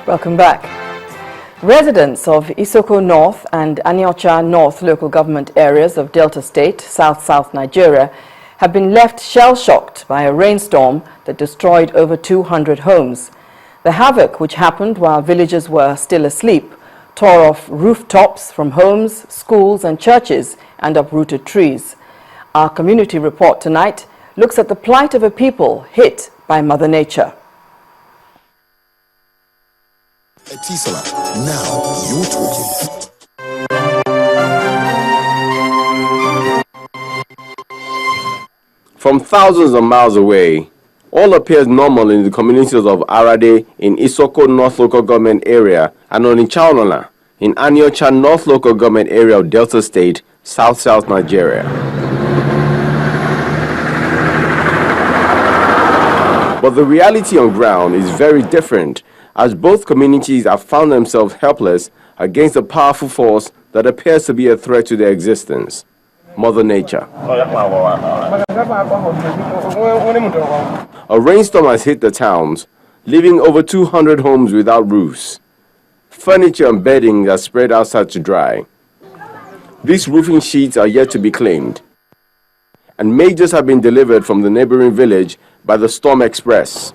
Welcome back. Residents of Isoko North and Aniocha North local government areas of Delta State, South Nigeria, have been left shell-shocked by a rainstorm that destroyed over 200 homes. The havoc, which happened while villagers were still asleep, tore off rooftops from homes, schools and churches and uprooted trees. Our community report tonight looks at the plight of a people hit by Mother Nature. Etisala, now you're talking. From thousands of miles away, all appears normal in the communities of Arade in Isoko North Local Government Area and Onitsha in Aniocha North Local Government Area of Delta State, South Nigeria. But the reality on ground is very different, as both communities have found themselves helpless against a powerful force that appears to be a threat to their existence, Mother Nature. A rainstorm has hit the towns, leaving over 200 homes without roofs. Furniture and bedding are spread outside to dry. These roofing sheets are yet to be claimed, and majors have been delivered from the neighboring village by the Storm Express.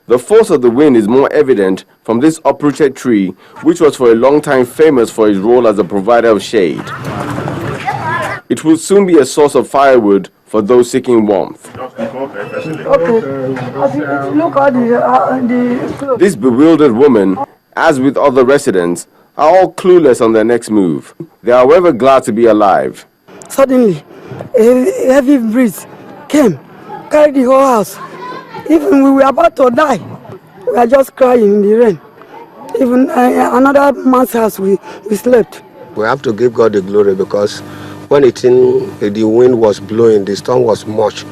The force of the wind is more evident from this uprooted tree, which was for a long time famous for its role as a provider of shade. It will soon be a source of firewood for those seeking warmth. This bewildered woman, as with other residents, are all clueless on their next move. They are however glad to be alive. Suddenly, a heavy breeze came, carried the whole house. Even we were about to die, we were just crying in the rain. Even another man's house, we slept. We have to give God the glory, because when the wind was blowing, the storm was much.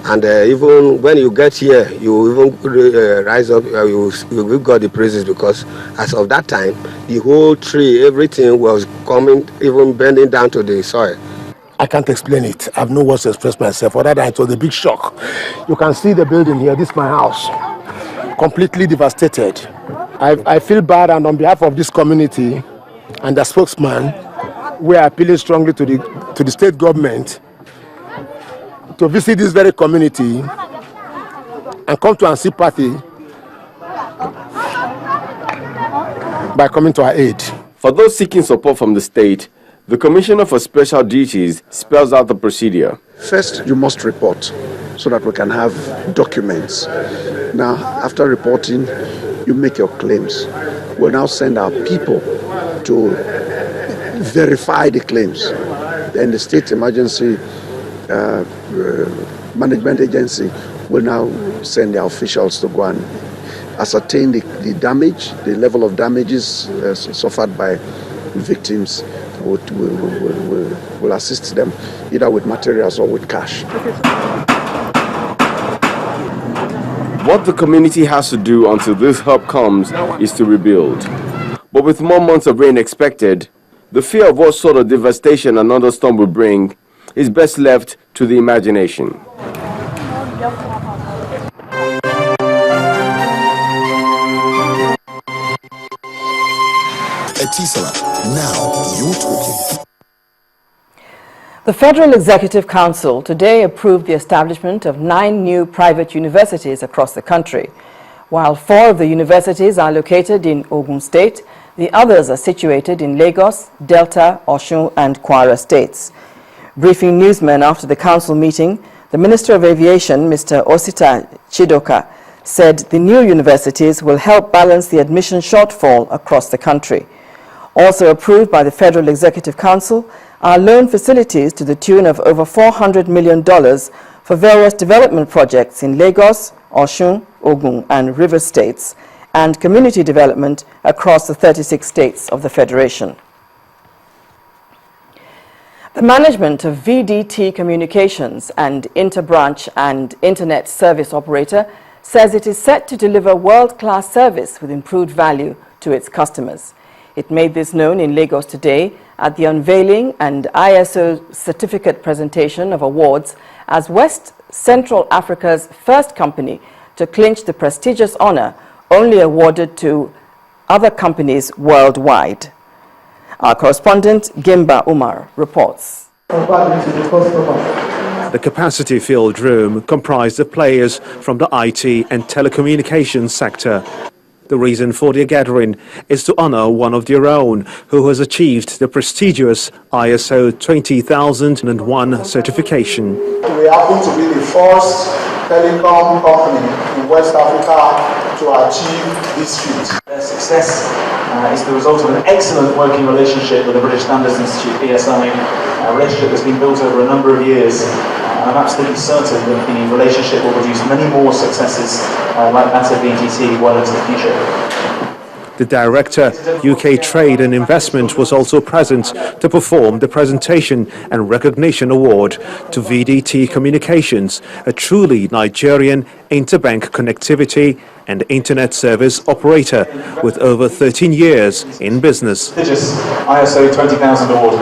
And even when you get here, you even rise up, you give God the praises, because as of that time, the whole tree, everything was coming, even bending down to the soil. I can't explain it. I have no words to express myself. Other than it was a big shock. You can see the building here. This is my house. Completely devastated. I feel bad, and on behalf of this community and the spokesman, we are appealing strongly to the state government to visit this very community and come to our sympathy by coming to our aid. For those seeking support from the state, the Commissioner for Special Duties spells out the procedure. First, you must report so that we can have documents. Now, after reporting, you make your claims. We'll now send our people to verify the claims. Then the State Emergency Management Agency will now send their officials to go and ascertain the damage, the level of damages suffered by victims. Will assist them either with materials or with cash. What the community has to do until this help comes is to rebuild. But with more months of rain expected, the fear of what sort of devastation another storm will bring is best left to the imagination. Etisala, now you're talking. The Federal Executive Council today approved the establishment of 9 new private universities across the country. While 4 of the universities are located in Ogun State, the others are situated in Lagos, Delta, Osun and Kwara states. Briefing newsmen after the council meeting, the Minister of Aviation, Mr. Osita Chidoka, said the new universities will help balance the admission shortfall across the country. Also approved by the Federal Executive Council are loan facilities to the tune of over $400 million for various development projects in Lagos, Osun, Ogun and River states, and community development across the 36 states of the Federation. The management of VDT Communications and Interbranch and Internet Service Operator says it is set to deliver world-class service with improved value to its customers. It made this known in Lagos today at the unveiling and ISO certificate presentation of awards as West Central Africa's first company to clinch the prestigious honor only awarded to other companies worldwide. Our correspondent Gimba Umar reports. The capacity-filled room comprised of players from the IT and telecommunications sector. The reason for their gathering is to honor one of their own who has achieved the prestigious ISO 20001 certification. We happen to be the first telecom company in West Africa to achieve this feat. Their success is the result of an excellent working relationship with the British Standards Institute, BSI, a relationship that's been built over a number of years. I'm absolutely certain that the relationship will produce many more successes like that of VDT well into the future. The Director, UK Trade and Investment, was also present to perform the presentation and recognition award to VDT Communications, a truly Nigerian interbank connectivity and internet service operator with over 13 years in business. ISO 20000 award.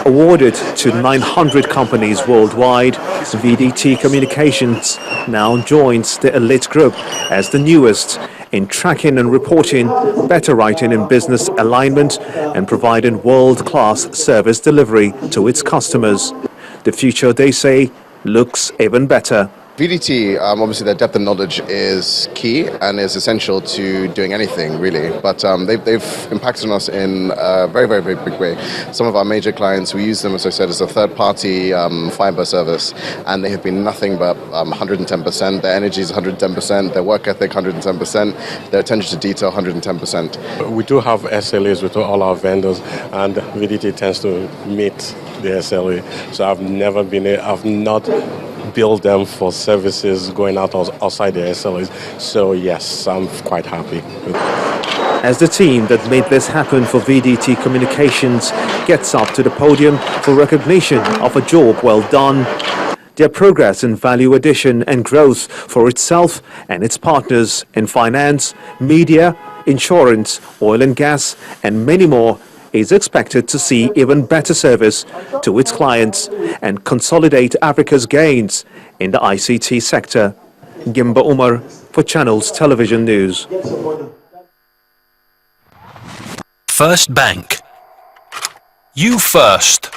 Awarded to 900 companies worldwide, VDT Communications now joins the elite group as the newest in tracking and reporting, better writing in business alignment, and providing world-class service delivery to its customers. The future, they say, looks even better. VDT, obviously their depth of knowledge is key and is essential to doing anything really, but they've impacted on us in a very, very big way. Some of our major clients, we use them, as I said, as a third-party fiber service, and they have been nothing but 110%. Their energy is 110%, their work ethic 110%, their attention to detail 110%. We do have SLAs with all our vendors, and VDT tends to meet the SLA, so I've not build them for services going outside the SLAs. So yes, I'm quite happy. As the team that made this happen for VDT Communications gets up to the podium for recognition of a job well done, their progress in value addition and growth for itself and its partners in finance, media, insurance, oil and gas, and many more is expected to see even better service to its clients and consolidate Africa's gains in the ICT sector. Gimba Umar for Channels Television News. First Bank. You first.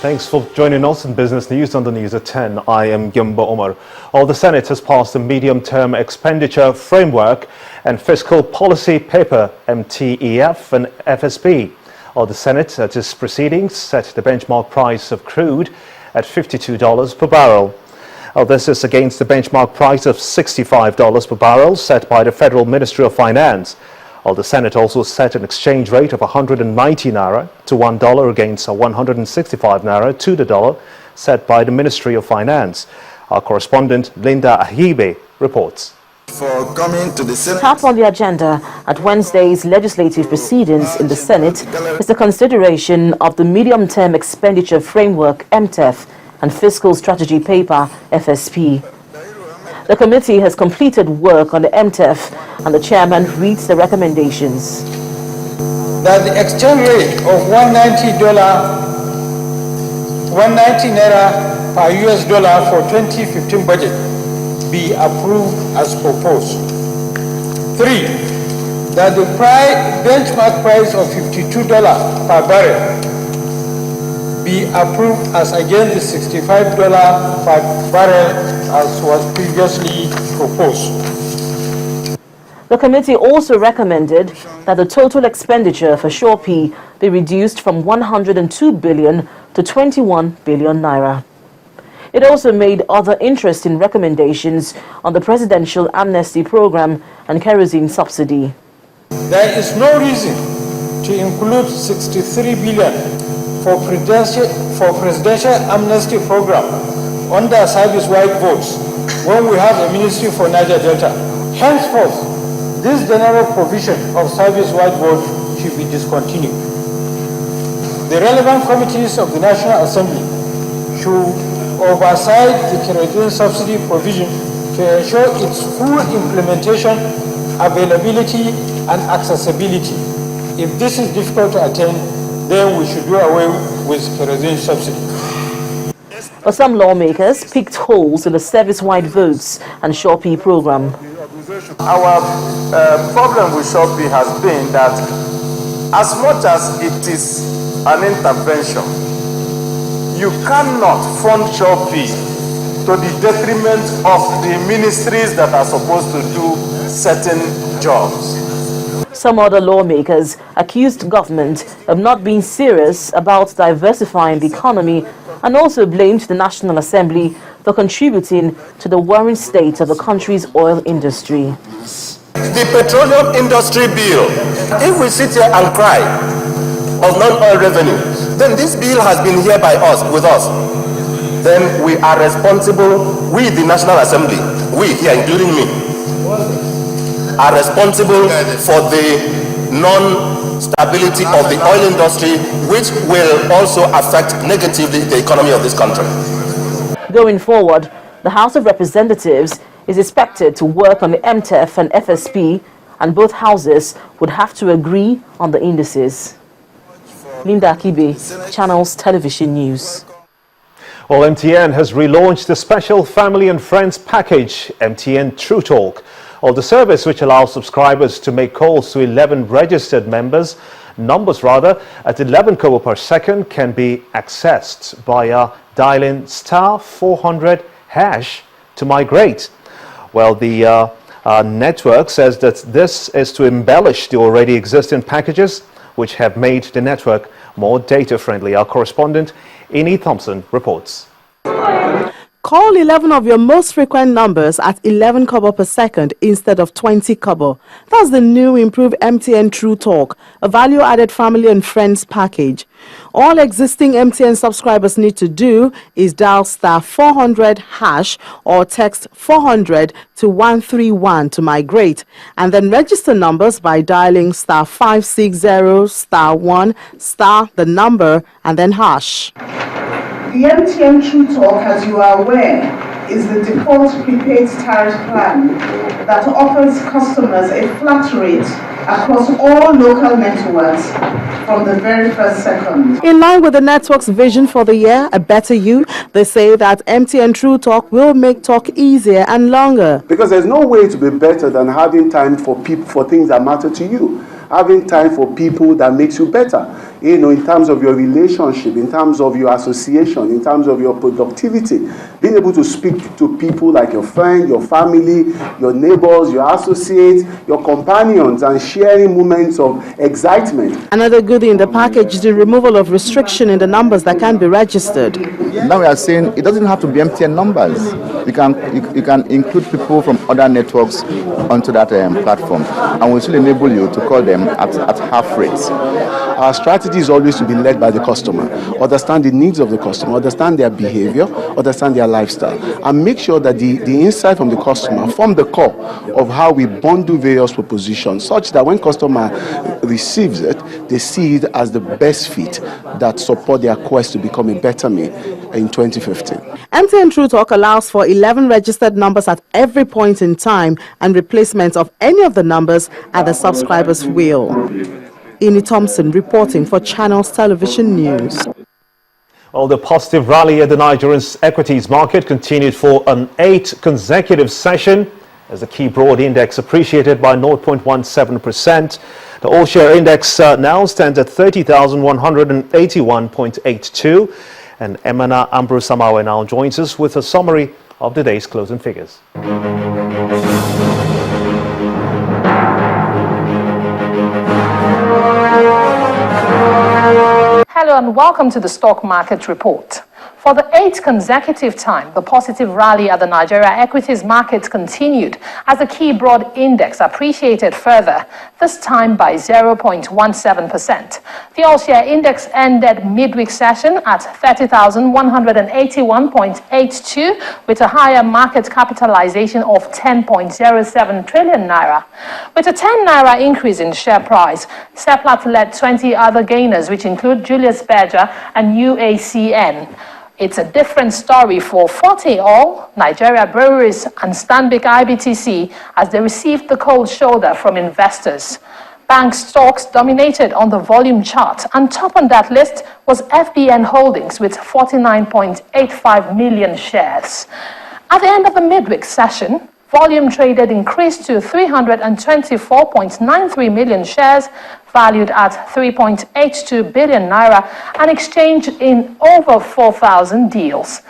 Thanks for joining us in Business News on the News at 10. I am Gimba Umar. The Senate has passed the Medium-Term Expenditure Framework and Fiscal Policy Paper, MTEF and FSP. The Senate, at its proceedings, set the benchmark price of crude at $52 per barrel. This is against the benchmark price of $65 per barrel set by the Federal Ministry of Finance. The Senate also set an exchange rate of 190 naira to $1 against 165 naira to the dollar set by the Ministry of Finance. Our correspondent Linda Ahibe reports. For coming to the Senate. Top on the agenda at Wednesday's legislative proceedings in the Senate is the consideration of the Medium-Term Expenditure Framework, MTEF, and Fiscal Strategy Paper, FSP. The committee has completed work on the MTEF, and the chairman reads the recommendations. That the exchange rate of $190 naira per US dollar for 2015 budget be approved as proposed. 3. That the benchmark price of $52 per barrel be approved as against the $65 per barrel as was previously proposed. The committee also recommended that the total expenditure for Shopee be reduced from 102 billion to 21 billion naira. It also made other interesting recommendations on the presidential amnesty program and kerosene subsidy. There is no reason to include 63 billion for presidential amnesty program under service-wide votes when we have a ministry for Niger Delta. Henceforth, this general provision of service-wide vote should be discontinued. The relevant committees of the National Assembly should oversight the kerosene subsidy provision to ensure its full implementation, availability, and accessibility. If this is difficult to attain, then we should do away with kerosene subsidy. But some lawmakers picked holes in the service-wide votes and Shopee program. Our problem with Shopee has been that as much as it is an intervention, you cannot fund Shopee to the detriment of the ministries that are supposed to do certain jobs. Some other lawmakers accused government of not being serious about diversifying the economy and also blamed the National Assembly for contributing to the worrying state of the country's oil industry. The petroleum industry bill, if we sit here and cry of non-oil revenue, then this bill has been here by us, with us. Then we are responsible, we the National Assembly, we here including me, are responsible for the non-stability of the oil industry, which will also affect negatively the economy of this country. Going forward, the House of Representatives is expected to work on the MTEF and FSP, and both houses would have to agree on the indices. Linda Akibe, Channels Television News. Well, MTN has relaunched the special family and friends package, MTN True Talk. The service, which allows subscribers to make calls to 11 registered numbers at 11 kobo per second, can be accessed via dialing *400# to migrate. Well, the network says that this is to embellish the already existing packages, which have made the network more data-friendly. Our correspondent, Ine Thompson, reports. Call 11 of your most frequent numbers at 11 kobo per second instead of 20 kobo. That's the new improved MTN True Talk, a value-added family and friends package. All existing MTN subscribers need to do is dial *400# or text 400 to 131 to migrate, and then register numbers by dialing *560 *1 the number and then hash. The MTN True Talk, as you are aware, is the default prepaid tariff plan that offers customers a flat rate across all local networks from the very first second. In line with the network's vision for the year, A Better You, they say that MTN True Talk will make talk easier and longer. Because there's no way to be better than having time for people, for things that matter to you. Having time for people that makes you better, in terms of your relationship, in terms of your association, in terms of your productivity, being able to speak to people like your friend, your family, your neighbors, your associates, your companions, and sharing moments of excitement. Another goodie in the package is the removal of restriction in the numbers that can be registered. Now we are saying it doesn't have to be MTN numbers. You can include people from other networks onto that platform, and we'll still enable you to call them at half rates. Our strategy is always to be led by the customer, understand the needs of the customer, understand their behavior, understand their lifestyle, and make sure that the insight from the customer form the core of how we bundle various propositions, such that when customer receives it, they see it as the best fit that support their quest to become a better me in 2015. MTN True Talk allows for 11 registered numbers at every point in time and replacement of any of the numbers at the subscriber's will. Ine Thompson reporting for Channels Television News. Well, the positive rally at the Nigerian equities market continued for an 8th consecutive session as the key broad index appreciated by 0.17%. The all-share index now stands at 30,181.82. And Emana Ambrose Samawe now joins us with a summary of the day's closing figures. Hello and welcome to the Stock Market Report. For the 8th consecutive time, the positive rally at the Nigeria equities market continued as the key broad index appreciated further, this time by 0.17%. The all-share index ended midweek session at 30,181.82 with a higher market capitalization of 10.07 trillion naira. With a 10 naira increase in share price, Seplat led 20 other gainers, which include Julius Berger and UACN. It's a different story for Forte Oil, Nigeria Breweries, and Stanbic IBTC as they received the cold shoulder from investors. Bank stocks dominated on the volume chart, and top on that list was FBN Holdings with 49.85 million shares. At the end of the midweek session, volume traded increased to 324.93 million shares, valued at 3.82 billion naira, and exchanged in over 4,000 deals.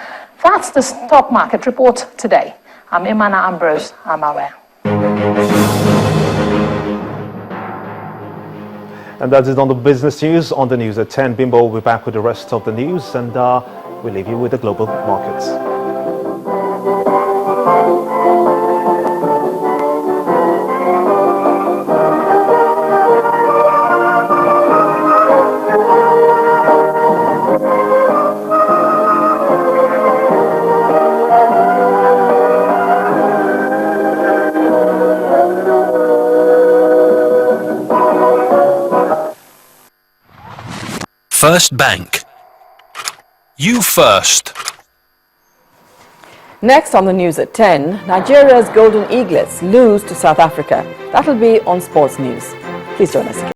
That's the stock market report today. I'm Imana Ambrose Amawe. And that is on the business news. On the news at 10, Bimbo will be back with the rest of the news, and we'll leave you with the global markets. First Bank. You first. Next on the news at 10, Nigeria's Golden Eaglets lose to South Africa. That'll be on Sports News. Please join us again.